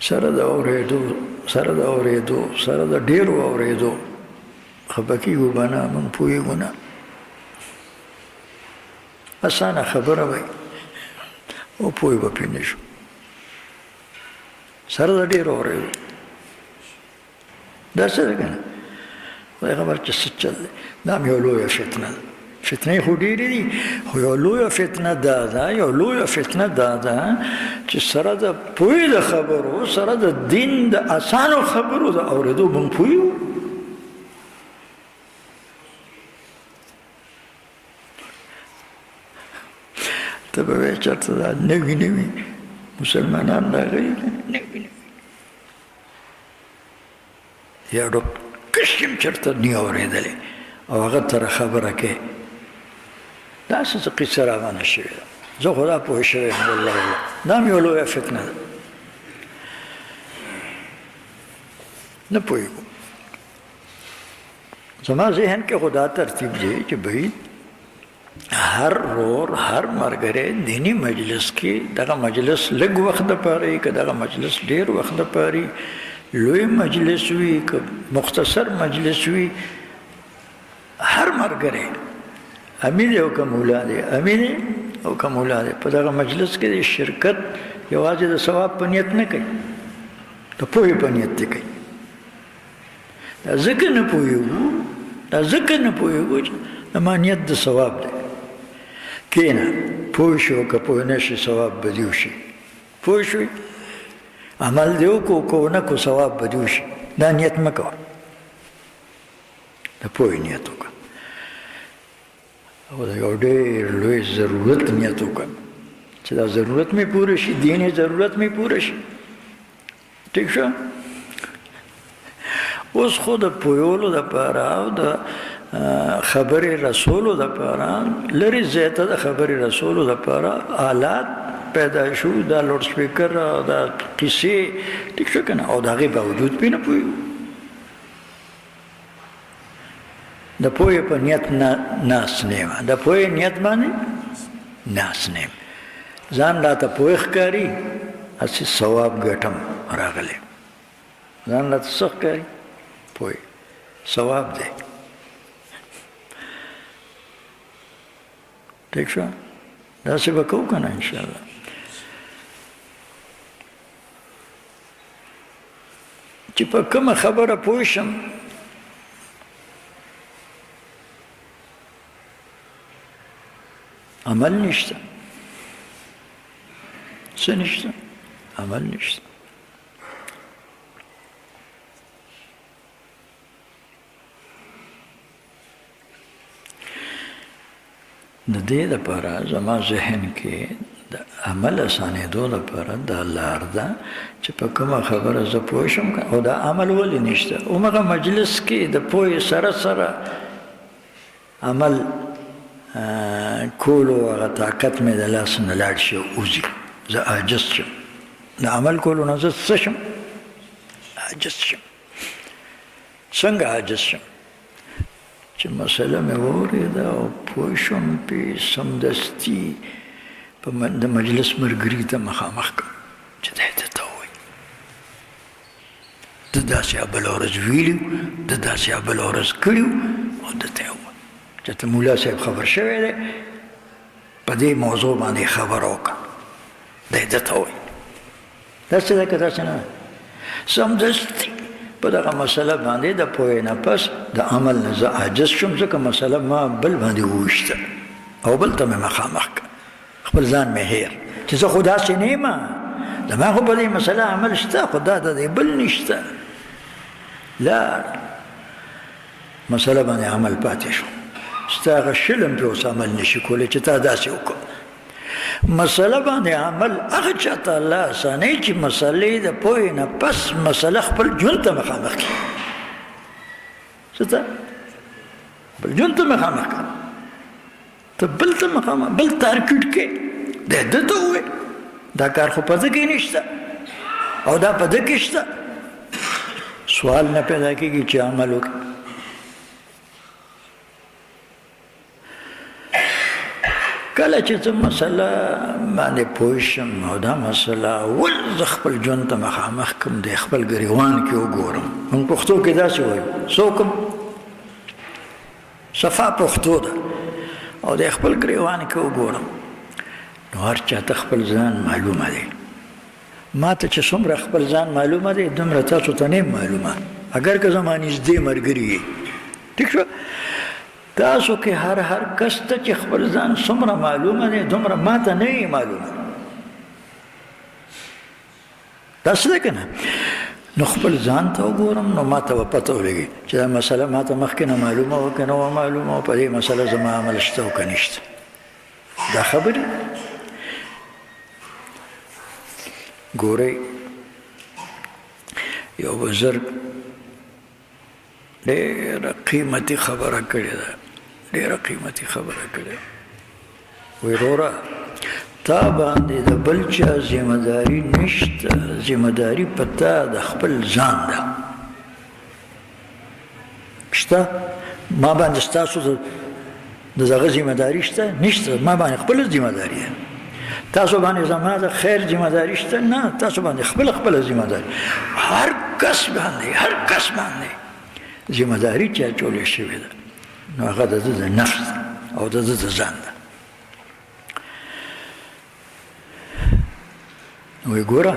سره د اورېدو سره د اورېدو سره د ډېرو اورېدو خفه کېږو به نه موږ پوهېږو نه اسانه خبره وی او پوه به پرې نه شو سره د ډېرو اورېدو دا څه ده که نه خدای خبر چې څه چل دی دا هم یو لویه فتنه ده فتنې خو ډېرې دي خو یو لویه فتنه دا ده یو لویه فتنه دا ده چې سره د پوهې د خبرو سره د دین د اسانو خبرو د اورېدو موږ پوهېږو ته به وایې چېرته دا نوي نوي مسلمانان راغلي نوي نوي یا ډوب کشم چېرته نی اورېدلې او هغه تره خبره کوي داسې څه قصه روانه شوې ده زه خو دا پوه شوی یم والله دا هم یو لویه فتنه ده نه پوهېږو زما ذهن کې خو دا ترتیب دی چې بهی هر رور هر ملګری دیني مجلس کې دغه مجلس لږ وخت دپاره وي که دغه مجلس ډېر وخت دپاره وي لوی مجلس وي که مختصر مجلس وي هر ملګری امیر او که مولا دی امیر او که مولا دی په دغه مجلس کې د شرکت یوازې د ثواب په نیت نه کوي د پوهې په نیت دی کوي دا ځکه نه پوهېږو دا ځکه نه پوهېږو چې زما نیت د ثواب دی کښېنه پوه شو که پوه نه شي ثواب به دې وشي پوه شوې عمل دې وکړو که ونه کړو ثواب به دې وشي دا نیت مه کوه د پوهې نیت وکړه او د یو ډېر لوی ضرورت نیت وکړه چې دا ضرورت مې پوره شي دیني ضرورت مې پوره شي ټیک شو اوس خو د پوهولو دپاره او د خبرې رسولو دپاره لرې ځای ته د خبرې رسولو دپاره آلات پیدا شو دا لوډ سپیکر او دا قصې ټیک شو که نه او د هغې باوجود پرې نه پوهېږو د پوهې په نیت ناست نه یم د پوهې نیت باندې ناست نه یم ځان راته پوهې ښکاري هسې ثواب ګټم راغلی ځان راته څه ښکاري پوهې ثواب دی ٹھیک شو داسې به کوو که نه انشاءالله چې په کومه خبره پوه شم عمل نشته څه نشته عمل نشته د دې دپاره زما ذهن کې د عمل اسانېدو دپاره دا لار ده چې په کومه خبره زه پوه شم او دا عمل ولې نشته همغه مجلس کې د پوهې سره سره عمل کولو هغه طاقت مې د لاس نه لاړ شي وځي زه عاجز شم د عمل کولو نه زه څه شم عاجز شم څنګه عاجز شم چې مسله مې واورېده او پوه شوم پرې سمدستي په د مجلس ملګري ته مخامخ کړم چې دی درته ووایي د داسې بله ورځ ویلي د داسې بله ورځ کړي او درته یې ووایي چې ته مولا صاحب خبر شوی دی په دې موضوع باندې خبره وکړه دی درته ووایي داسې ده که داسې نه ده سمدستي په دغه مسله باندې د پوهې نه پس د عمل نه زه عاجز شم ځکه مسله ما بل باندې وویشته او بل ته مې مخامخ کړه خپل ځان مې هیر چې زه خو داسې نه یم زما خو په دې مسله عمل شته خو دا د دې بل نشته لا مسله باندې عمل پاتې شو ستا هغه شلم پرې اوس عمل نشي کولی چې تا داسې وکړه مسله باندې عمل هغه چاته الله اسانوي چې مسلې د پوهې نه پس مسله خپل ژوند ته مخامخ کړي څه ته بل ژوند ته مخامخ کړه ته بل ته مخامخ بل تارکیټ کې دی ده ته ووایي دا کار خو په ده کې نشته او دا په ده کې شته سوال نه پیدا کېږي چې عمل وکړي که کله چې څه مسله باندې پوه شم او دا مسله ول زه خپل ژوند ته مخامخ کړم د خپل ګریوان کې وګورم موږ پښتو کې داسې وایو څوک صفا پښتو ده او د خپل ګریوان کې وګورم نو هر چاته خپل ځان معلومه دی ما ته چې څومره خپل ځان معلومه دی دومره تاسو ته نه معلومه اگر که زما نږدې ملګري یې ټیک شو تاسو کې هر کس ته چې خپل ځان څومره معلومه دی دومره ما ته نه یې معلومه داسې ده که نه نو خپل ځان ته وګورم نو ما ته به پته ولګي چې دا مسله ما ته مخکې نه معلومه وه که نه وه معلومه وه په دې مسله زما عمل شته او که نشته دا خبرې ګورئ یو بزرګ ډېره قیمتي خبره کړې ده ډېره قیمتي خبره کړې وایي وروره تا باندې د بل چا ذمهداري نشته ذمهداري په تا د خپل ځان ده شته ما باندې ستاسو د دغه ذمهداري شته نشته ما باندې خپله ذمهداري ده تاسو باندې زما د خیر ذمهداري شته نه تاسو باندې خپله ذمهداري هر کس باندې ذمهداري چې اچولې شوې ده نو هغه د ده د نفس او د ده د ځان ده وی ګوره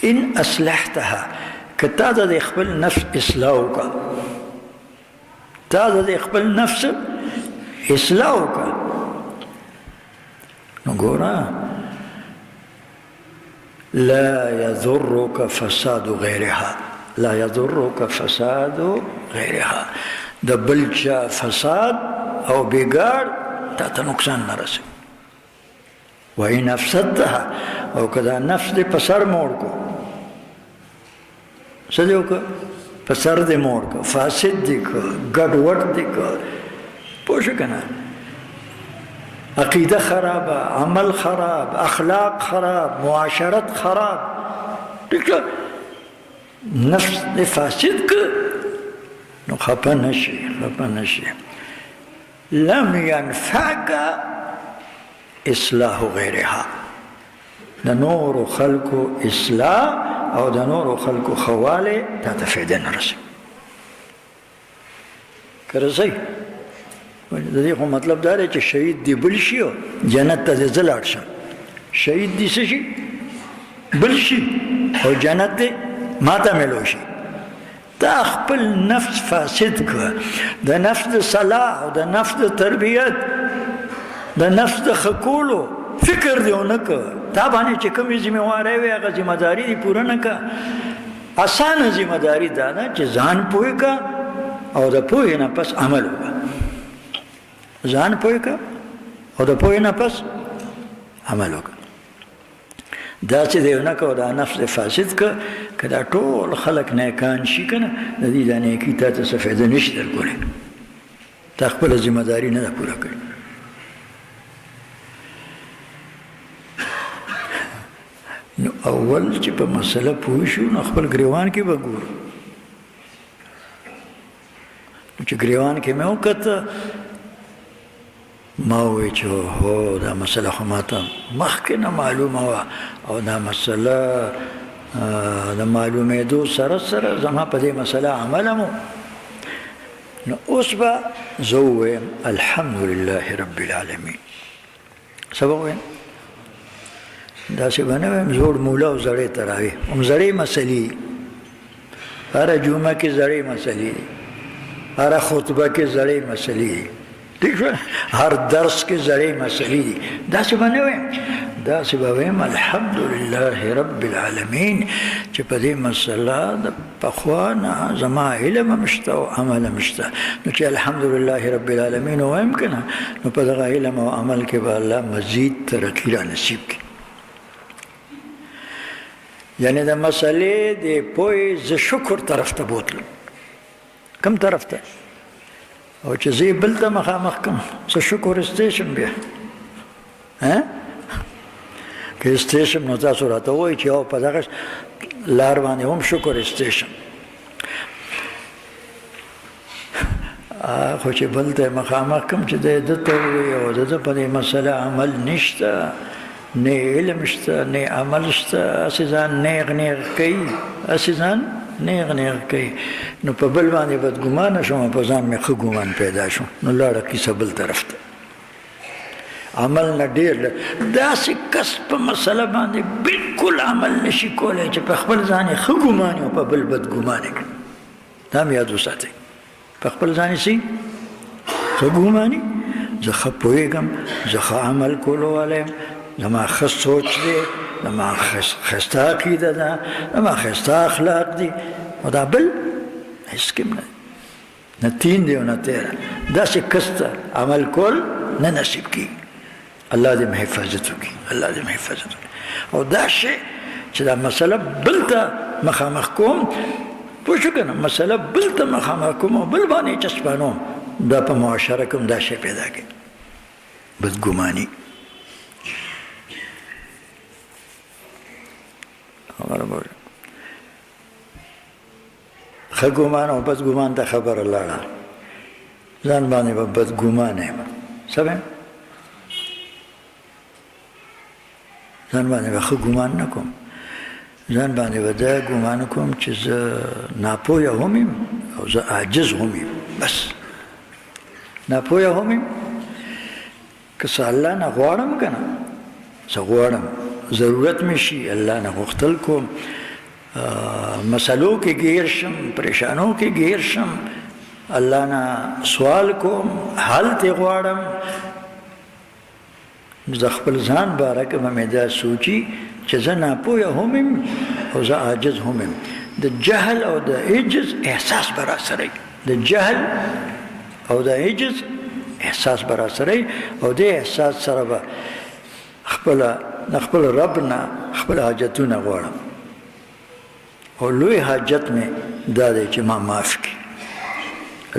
ان اصلحتها که تا د خپل نفس اصلاح وکړه تا د خپل نفس اصلاح وکړه نو ګوره لا يضرك فساد غيرها لا يضرك فساد غيرها د بل چا فساد او بګار تا ته نقصان نه رسي وإن أفسدتها او کدا نفس دې په سر موړ کو څه دې وکړه په سر دې موړ کو فاسد دې کو ګډوډ دې کو پوه شو که نه عقیده خرابه عمل خراب اخلاق خراب معاشرت خراب ټیک نفس دې فاسد که نو خفه نشي لم ينفعك اصلاح غیرها د نور خلقو اصلاح او د نور خلقو خواله تا ته فایده نه رسي که رسي د دې خو مطلب دا دی چې شهید دی بل شي جنت ته دې زه لاړ شم شهید دی څه شي بل شي او جنت دې ما ته میلو شي تا خپل نفس فاسد که د نفس د صلاح او د نفس د تربیت د نفس د خکولو فکر دی ونه که تا باندې چې کومې ذمهوارۍ وي هغه ذمهداري دې پوره نه که اسانه ذمهداري دا ده چې ځان پوه که او د پوهې نه پس عمل وکړه ځان پوه که او د پوهې نه پس عمل وکړه داسې دی ونه که او دا نفس دې فاسد که که دا ټول خلک نیکان شي که نه د دې دا نیکي تا ته څه فایده نشي درکولی تا خپله ذمهداري نه ده پوره کړې نو اول چې په مسله پوه شو نو خپل ګریوان کې به ګورو چې ګریوان کې مې وکته ما وویل چې هو دا مسله خو ماته مخکې نه معلومه وه او دا مسله د معلومېدو سره زما په دې مسله عمل هم نو اوس به زه ووایم الحمدلله رب العالمین څه به ووایم داسې به نه وایم زوړ مولا او زړې تراویح هم زړې مسلې دي هره جمعه کې زړې مسلې دي هره خطبه کې زړې مسلې دي ٹھیک شو هر درس کې زړې مسلې دي داسې به نه وایم داسې به وایم الحمدلله رب العالمین چې په دې مسله د پخوا نه زما علم هم شته او عمل هم شته نو چې الحمدلله رب العالمین ووایم که نه نو په دغه علم او عمل کې به الله مزید ترقي را نصیب کړي یعنی د مسئلې د پوهې زه شکر طرف ته بوتلم کوم طرف ته او چې زه یې بل ته مخامخ کړم څه شکر استیشم بیا که استیشم نو تاسو راته ووایئ چې او په دغه لار باندې هم شکر استیشم خو چې بل ته مخامخ کم چې د ته ووایي او د ده په دې مسله عمل نشته، نه علم شته نه عمل شته، هسې ځان نیغ نیغ کوي، هسې ځان نیغ نیغ کوي، نو په بل باندې بدګمانه شوم، په ځان مې ښه ګمان پیدا شو، نو لاړه کیسه بل طرف ته. عمل نه ډېر داسې کس په مسله باندې بالکل عمل نشي کولی چې په خپل ځان یې ښه ګمان او په بل بدګمانه کړي. دا مې یاد وساتئ، په خپل ځان یې څه ښه ګماني، زه ښه پوهېږم، زه ښه عمل کولو والی یم، زما ښه سوچ دی، زما ښایسته عقیده ده، زما ښایسته اخلاق دي، او دا بل هېڅ کې نه نه تین دی او نه تیره. داسې کس ته عمل کول نه نصیب کېږي. الله دې مې حفاظت وکړي، الله دې مې حفاظت وکړي. او دا شی چې دا مسله بل ته مخامخ کوم، پوه شو که نه، مسله بل ته مخامخ کوم او بل باندې چسپانوم، دا په معاشره کې هم دا شی پیدا کوي، بدګماني. ښه ګمان او بدګمان ته خبره لاړه، ځان باندې به بدګمانه یم، څه به ځان باندې به ښه ګمان نه کوم، ځان باندې به دا ګمان کوم چې زه ناپوهه هم یم او زه عاجز هم یم، بس ناپوهه هم یم. که څه الله نه غواړم که نه، څه غواړم ضرورت مې شي، الله نه غوښتل کوم، مسلو کې گیر شم، پریشانو کې گیر شم، الله نه سوال کوم، حل ته غواړم، زه خپل ځان باره کې به مې دا سوچي چې زه ناپوهه هم یم او زه عاجز هم یم. د جهل او د عجز احساس به راسره وي، د جهل او د عجز احساس به راسره وي، او دې احساس سره به خپل رب نه خپل حاجتونه غواړم. او لوی حاجت مې دا دی چې ما معاف کړي،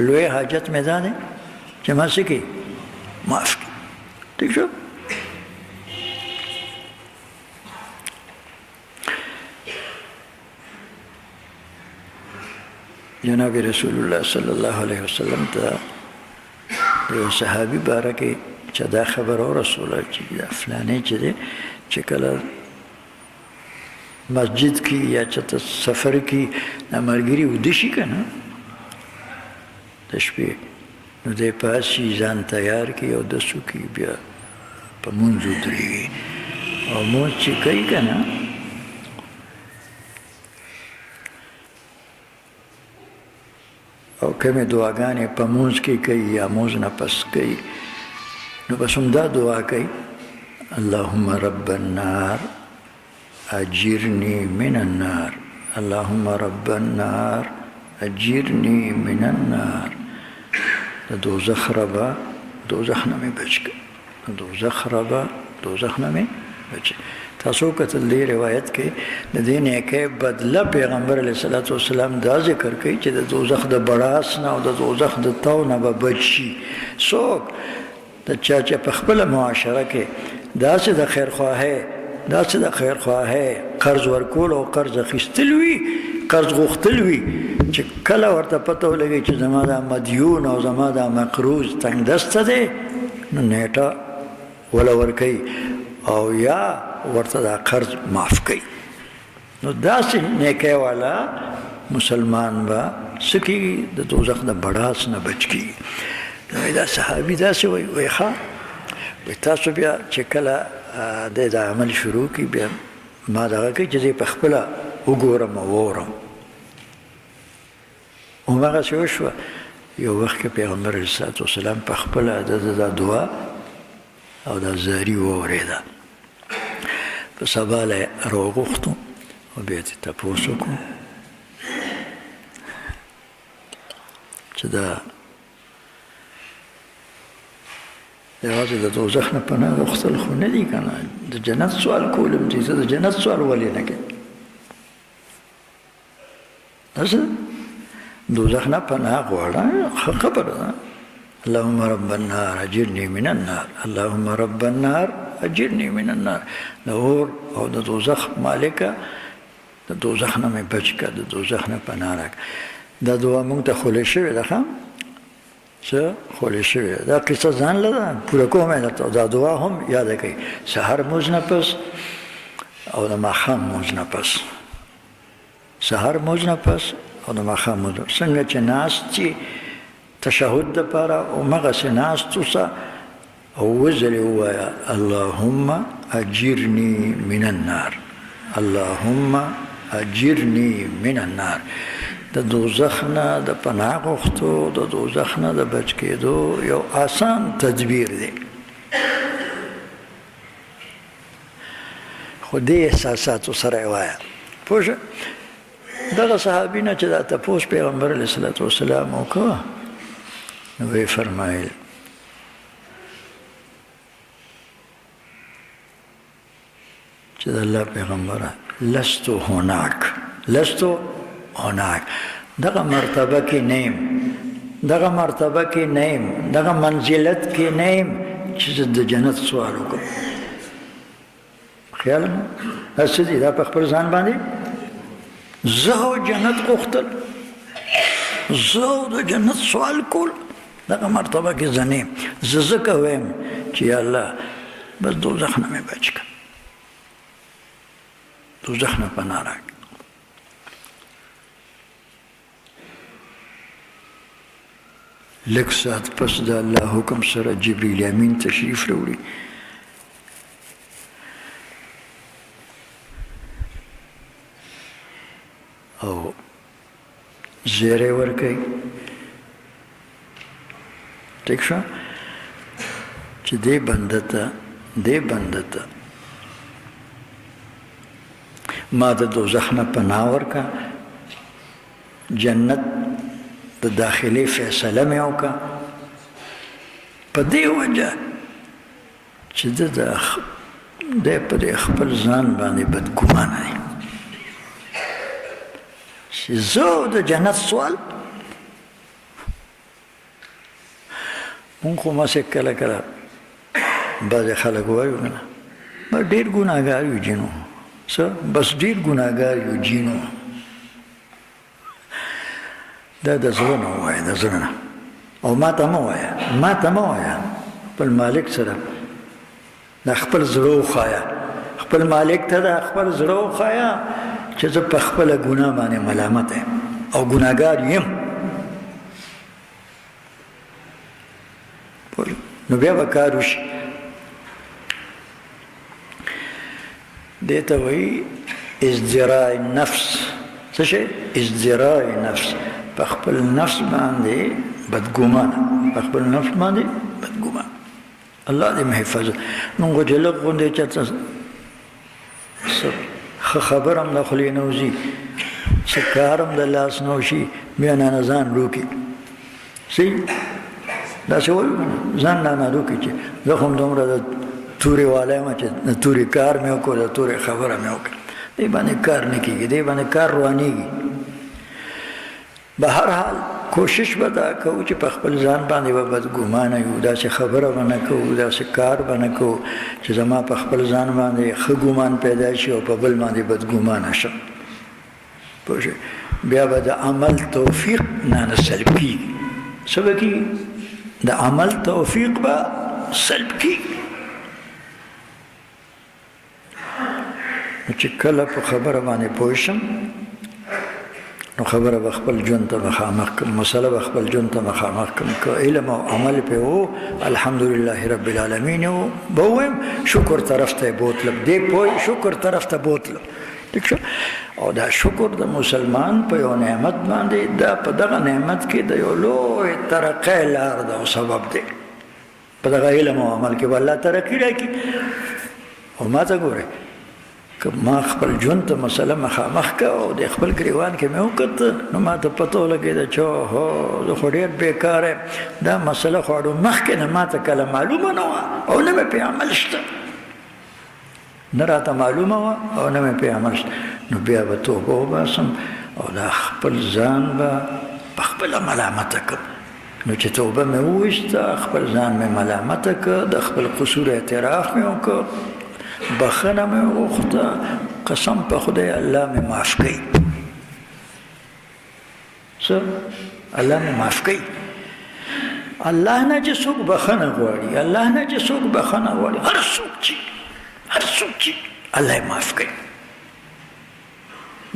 لوی حاجت مې دا دی چې ما څه کړي، معاف کړي. ٹھیک شو؟ جناب رسول الله صلی الله علیه وسلم ته یو صحابي باره کې چې دا خبر ورسوله چې دا فلانی چې دی چې کله مسجد کې یا چېرته سفر کې دا ملګري ویده شي که نه د شپې، نو دی پاڅي، ځان تیار کړي، اودس وکړي، بیا په مونځ ودرېږي، او مونځ چې کوي که نه، او کومې دعاګانې په مونځ کې کوي یا مونځ نه پس کوي، نو بس همدا دعا کوي، اللهم رب النار اجرني من النار، اللهم رب النار اجرني من النار. د دوزخ ربه دوزخ نه مې بچ کړه، د دوزخ ربه دوزخ نه مې بچ. تاسو کتل دې روایت کې د دې نیکۍ بدله پیغمبر علیه الصلاة والسلام دا ذکر کوي چې د دوزخ د بړاس نه او د دوزخ د تاو نه به بچ شي. څوک د چا چې په خپله معاشره کې داسې د خیرخواهۍ قرض ورکول او قرض اخیستل وي، قرض غوښتل وي، چې کله ورته پته ولګي چې زما دا مدیون او زما دا مقروض تنګ دسته دی، نو نیټه وله ورکوي او یا ورته دا قرض معاف کوي. نو داسې نیکۍ والا مسلمان به څه کېږي، د دوزخ د بړاس نه بچ کېږي. دا صحابي داسې وایي ښه وایي تاسو بیا چې کله د دا عمل شروع کړي، بیا ما دغه کوي چې زه په خپله وګورم او واورم. هماغسې وشوه. یو وخت کې پیغمبر علیه الصلاة والسلام په خپله د دا دعا او دا زاري واورېده. په سبا له یې راوغوښتو او بیا یې تپوس وکړو چې دا یوازې د دوزخ نه پناه غوښتل خو نه دي که نه، د جنت سوال کول هم دي. زه د جنت سوال ولې نه کوم؟ داسې دوزخ نه پناه غواړه، ښه خبره ده. اللهم رب النار اجرني من النار، اللهم رب النار اجرني من النار. د اور او د دوزخ مالکه، د دوزخ نه مې بچ کړه، د دوزخ نه پناه راکړه. دا دعا موږ ته ښودل شوې ده ښه، څه خولې شوې ده. دا قصه ځان له ده پوره کوم یې درته. دا دعا هم یاده کړئ سهار مونځ نه پس او د ماښام مونځ نه پس. سهار مونځ نه پس او د ماښام مونځ څنګه چې ناست چې تشهد دپاره همغسې ناست اوسه او وځلې ووایه اللهم اجرني من النار، اللهم اجرني من النار. د دوزخ نه د پناه غوښتو، د دوزخ نه د بچ کېدو یو آسان تدبیر دی. خو دې احساساتو سره یې وایه. پوه شوه؟ دغه صحابي نه چې دا تپوس پیغمبر علیه صلات وسلام وکړه نو ویې فرمایل چې د الله پیغمبره لستو هناک، لستو هناک، دغه مرتبه کې نیم، دغه مرتبه کې نیم، دغه منزلت کې نیم چې زه د جنت سوال وکړم. خیال مو هسې دي دا په خپل ځان باندې زه او جنت غوښتل، زه او د جنت سوال کول، دغه مرتبه کې زه نیم. زه ځکه وایم چې یا الله بس دوزخ نه مې بچ کړه، دوزخ نه پناه راکړه. لږ ساعت پس د الله حکم سره جبریل امین تشریف راوړي. او زیری ورکوي ټیک شو چې دې بنده ته ما د دوزخ نه پناه ورکړه، جنت د داخلي فیصله مې وکړه په دې وجه چې دی په دې خپل ځان باندې بدګمانه دی چې زه د جنت سوال. مونږ خو ماسې کله کله بعضې خلک وایو که نه بس ډېر ګناهګار یو جینو، څه بس ډېر ګناهګار یو جینو. دا د زړه نه ووایه، د زړه نه. او ما ته مه وایه، ما ته مه وایه، خپل مالک سره دا خپل زړه وښایه، خپل مالک ته دا خپل زړه وښایه چې زه په خپله ګناه باندې ملامت یم او ګناهګار یم. نو بیا به کار وشي. دې ته وایي ازدراء نفس. څه شی؟ ازدراء نفس. په خپل نفس باندې بدګمانه، په خپل نفس باندې بدګمانه. الله دې محفظ. مونږ چې لږ غوندې چېرته ښه خبر هم د خولې نه وځي، څه کار هم د لاس نه وشي، بیا نه ځان روکي. صحیح داسې وایو که نه ځان نه روکي چې زه خو هم دومره د تورې والا یم چې د تورې کار مې وکړو، د تورې خبره مې وکړه. دې باندې کار نه کېږي، دې باندې کار روانېږي. به هر حال کوشش به دا کوو چې په خپل ځان باندې به بدګمانه یو، داسې خبره به نه کوو، داسې کار به نه کوو چې زما په خپل ځان باندې ښه ګمان پیدا شي او په بل باندې بدګمانه شم. پوه شوې؟ بیا به د عمل توفیق نه سلب کېږي. څه به کېږي؟ د عمل توفیق به سلب کېږي. چې کله په خبره باندې پوه شم نو خبره به خپل ژوند ته مخامخ کړم، مسله به خپل ژوند ته مخامخ کړم. که علم او عمل پې و الحمدلله رب العالمین و به ووایم شکر طرف ته یې بوتلم، دې پوه شکر طرف ته بوتلم. ټیک شو؟ او دا شکر د مسلمان په یو نعمت باندې، دا په دغه نعمت کې د یو لوی ترقۍ لار ده او سبب دی. په دغه علم او عمل کې به الله ترقي راکړي. او ما ته ګورئ که ما خپل ژوند ته مسله مخامخ که او د خپل ګریوان کې مې وکته نو ما ته پته ولګېده چې هو زه خو ډېر بېکاره یم، دا مسله خو اړو مخکې نه ما ته کله معلومه نه وه او نه مې پرې عمل شته، نه راته معلومه وه او نه مې پرې عمل شته. نو بیا به توبه وباسم او دا خپل ځان به په خپله ملامته کړم. نو چې توبه مې وویسته خپل ځان مې ملامته کړ، د خپل قصور اعتراف مې وکړ، بخنه مې وغوښته، قسم په خدای الله مې معاف کړي. څه؟ الله مې معاف کړي. الله نه چې څوک بخښنه غواړي، الله نه چې څوک بخښنه غواړي، هر څوک چې الله یې معاف کوي.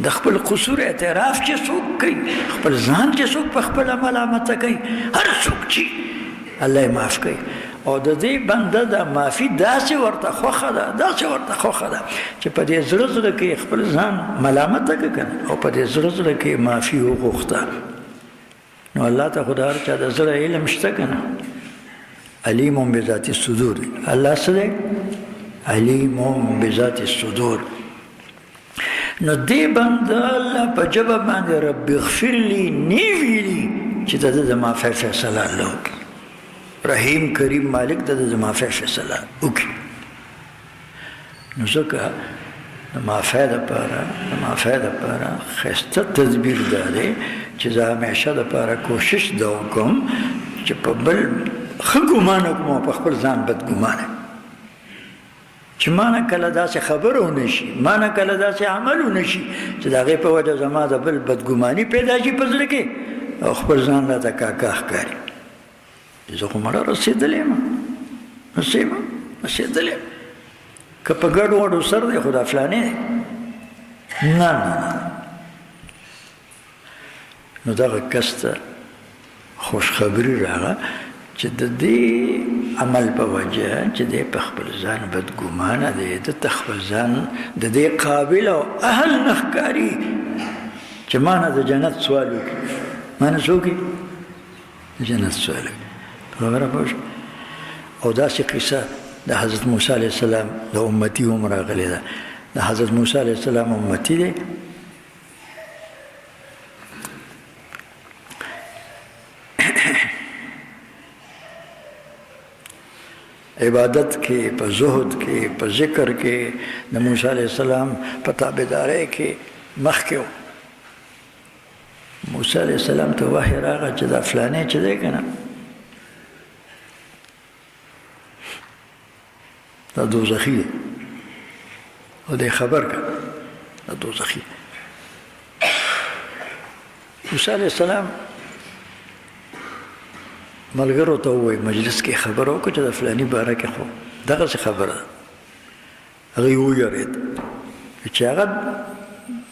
د خپل قصور اعتراف چې څوک کوي، خپل ځان چې څوک په خپله ملامته کوي، هر څوک چې الله یې معاف کوي. او د دې بنده د معافي داسې ورته خوښه ده چې په دې زړه کې خپل ځان ملامته کړه که نه، او په دې زړه کې معافي وغوښته. نو الله ته خو د هر چا د زړه علم شته که نه. علیم بذات الصدور، الله څه دی؟ علیم بذات الصدور. نو دې بنده الله په ژبه باندې رب اغفر لی نی ویلي چې د ده د معافۍ فیصله الله وکړي. رحیم کریم مالک د ده د معافۍ فیصله وکړي. نو ځکه د معافۍ دپاره ښایسته تدبیر دا دی چې زه همیشه دپاره کوشش دا وکړم چې په بل ښه ګمان وکړم او په خپل ځان بد ګمانه، چې ما نه کله داسې خبره ونه شي، ما نه کله داسې عمل ونه شي چې د هغې په وجه زما د بل بدګماني پیدا شي په زړه کې او خپل ځان راته کاکا ښکاري. زه خو مړه رسېدلی یم، رسېدلی یم، که په ګډ وډو سر دی خو دا فلانې دی. نه نو دغه کس ته خوشخبري راغله چې د دې عمل په وجه چې دی په خپل ځان بدګمانه دی، د ته خپل ځان د دې قابل او اهل نه ښکاري چې ما نه د جنت سوال وکړي، ما نه څه وکړي؟ د جنت سوال وکړي. خبره پوه شوه؟ او داسې قصه د حضرت موسی علیه السلام د امتي هم راغلې ده. د حضرت موسی علیه السلام امتي دی، عبادت کې، په زهد کې، په ذکر کې د موسی علیه السلام په تابعدارۍ کې مخکې و. موسی علیه السلام ته وحی راغی چې دا فلانی چې دی که نه دا دوزخي دی او دی خبر که دا دوزخي. موسی علیه السلام ملګرو ته ووایي مجلس کې خبره وکړه چې د فلاني باره کې خو دغسې خبره ده. هغوی وویرېد چې هغه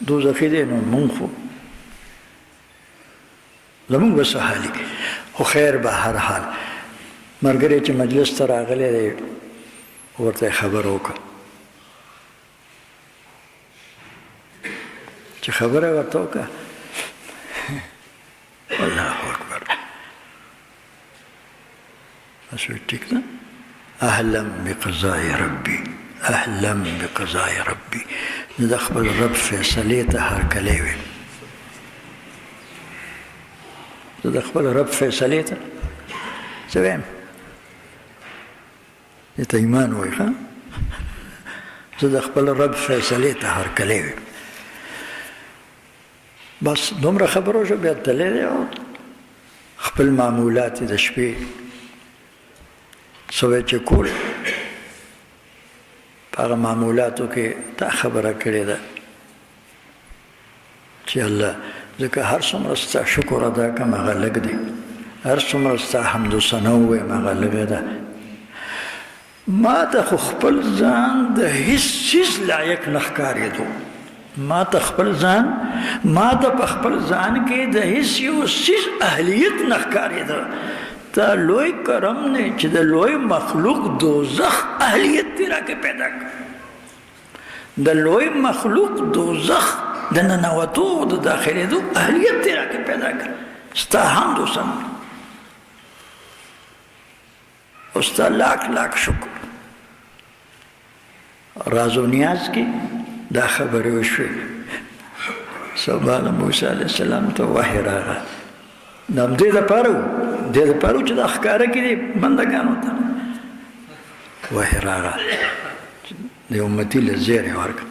دوزخي دی نو مونږ خو زمونږ به څه حالي. خو خیر به هر حال ملګری چې مجلس ته راغلی دی ورته یې خبره وکړه چې خبره یې ورته وکړه الله اکبر اسوی ټیک ده اهلا بقضاء ربي اهلا بقضاء ربي د خپل رب فیصلې ته هرکلی وي د خپل رب فیصلې ته څه وایم دې ته ایمان وایي ښه زه د خپل رب فیصلې ته هرکلی وي بس دومره خبرو شو بیا تللی دی او خپل معمولات یې د شپې څه چې کول په هغه معمولاتو کې دا خبره کړې ده چې الله ځکه هر څومره ستا شکر ادا کړم هغه لږ دی هر څومره ستا حمد و ثنا ووایم هغه لږه ده ما ته خو خپل ځان د هېڅ څیز لایق نه ښکارېدو ما ته په خپل ځان کې د هېڅ یو څیز اهلیت نه ښکارېده تا لوی کرم نه چې د لوی مخلوق دوزخ اهلیت دې راکې پیدا کړ د لوی مخلوق دوزخ د ننوتو د داخلېدو اهلیت دې راکې پیدا کړ ستا حمد و ثنا او ستا لاک لاک شکر راز و نیاز کې دا خبرې وشوې سبا د موسی علیه السلام ته وحی راغی دا هم دې دپاره و چې دا ښکاره کړي بندګانو ته وحی راغی د امتي له زیری ورکړه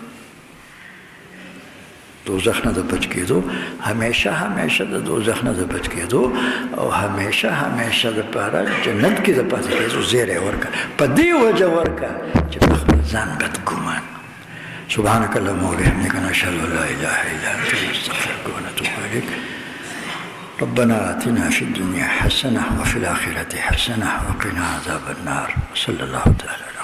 دوزخ نه د بچ کېدو همیشه د دوزخ نه د بچ کېدو او همیشه دپاره جنت کې د پاتې کېدو زیری ورکړه په دې وجه ورکړه چې په خپل ځان بدګمان سبحانك اللهم وبحمدك نشهد ان لا اله الا انت نستغفرك ونتوب اليك ربنا آتنا في الدنيا حسنة وفي الآخرة حسنة وقنا عذاب النار. صلى الله تعالى